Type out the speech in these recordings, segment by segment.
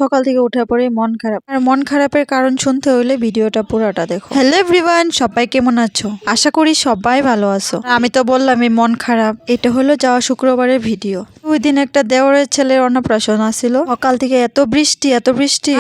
সকাল থেকে ওঠার পরে মন খারাপ, আর মন খারাপের কারণ শুনতে হইলে ভিডিওটা পুরোটা দেখো। হ্যালো এভরিওয়ান, সবাই কেমন আছো? আশা করি সবাই ভালো আছো। আমি তো বললাম এই মন খারাপ। এটা হলো যাওয়া শুক্রবারের ভিডিও। ওই দিন একটা দেওরের ছেলের অন্নপ্রাশন আছিল। সকাল থেকে এত বৃষ্টি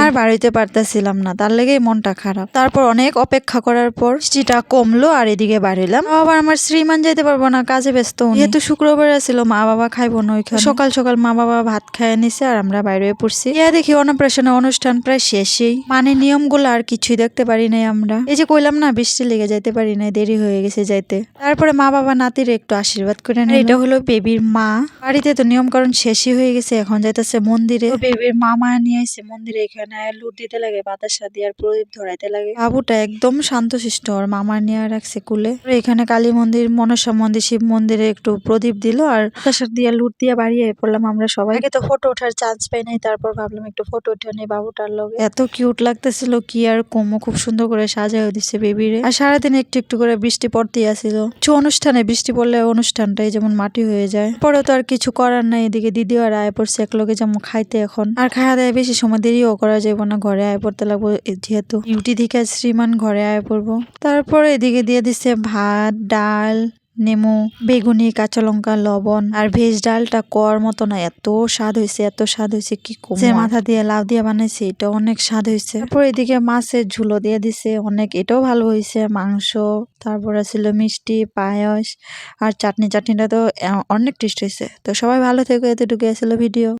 আর বাড়িতে পারতেছিলাম না, তার লেগে মনটা খারাপ। তারপর অনেক অপেক্ষা করার পর বৃষ্টিটা কমলো আর এদিকে বাড়িলাম। আবার আমার শ্রীমান যেতে পারবো না, কাজে ব্যস্ত। যেহেতু শুক্রবার ছিল, মা বাবা খাইবো না ওইখানে। সকাল সকাল মা বাবা ভাত খাইয়ে নিছে আর আমরা বাইরে পড়ছি। দেখি অন্নপ্রাশনের অনুষ্ঠান প্রায় শেষেই, মানে নিয়মগুলো আর কিছুই দেখতে পারি নাই আমরা। এই যে কইলাম না, বৃষ্টি লেগে যাইতে পারি নাই, দেরি হয়ে গেছে যাইতে। তারপরে মা বাবা নাতির একটু আশীর্বাদ করে নিল। এটা হলো বেবির মা। বাড়িতে তো নিয়ম কারণ শেষই হয়ে গেছে, এখন যাইতেছে মন্দিরে। বেবির মা নিয়ে আসছে মন্দিরে, এখানে লুট দিতে লাগে, বাতাসা দিয়ে আর প্রদীপ ধরাইতে লাগে। বাবুটা একদম শান্তশিষ্ট, ওর মামা নিয়ে রাখছে কুলে। এখানে কালী মন্দির, মনসা মন্দির, শিব মন্দিরে একটু প্রদীপ দিল আর বাতাসা দিয়ে লুট দিয়ে বাড়িয়ে পড়লাম আমরা সবাই। আগে তো ফটো ওঠার চান্স পাই নাই, তারপর ভাবলাম একটু ফটো উঠে নেই বাবুটার লগে। এত কিউট লাগতেছিল কি আর কমো, খুব সুন্দর করে সাজায় দিচ্ছে বেবিরে। আর সারাদিন একটু একটু করে বৃষ্টি পড়তেই আসিল। কিছু অনুষ্ঠানে বৃষ্টি পড়লে অনুষ্ঠানটাই যেমন মাটি হয়ে যায়। পরে তো আর কিছু করার নাই। এদিকে দিদিও আর আয় পড়ছে একলগে, যেমন খাইতে এখন আর খাওয়া দাওয়া বেশি সময় দেরিও করা যাবে না, ঘরে আয় পড়তে লাগবো যেহেতু ডিউটি থেকে শ্রীমান ঘরে আয় পড়বো। তারপরে এদিকে দিয়ে দিচ্ছে ভাত, ডাল, নেমু, বেগুনি, কাঁচা লঙ্কা, লবণ। আর ভেজ ডালটা কর মতো না, এত স্বাদ হয়েছে কি কম। যে মাথা দিয়ে লাউ দিয়ে বানাইছে, এটা অনেক স্বাদ হয়েছে। তারপর এদিকে মাছের ঝুলো দিয়ে দিছে অনেক, এটাও ভালো হয়েছে। মাংস, তারপরে ছিল মিষ্টি, পায়েস আর চাটনিটা তো অনেক টেস্ট হয়েছে। তো সবাই ভালো থেকো, এতটুকু ছিল ভিডিও।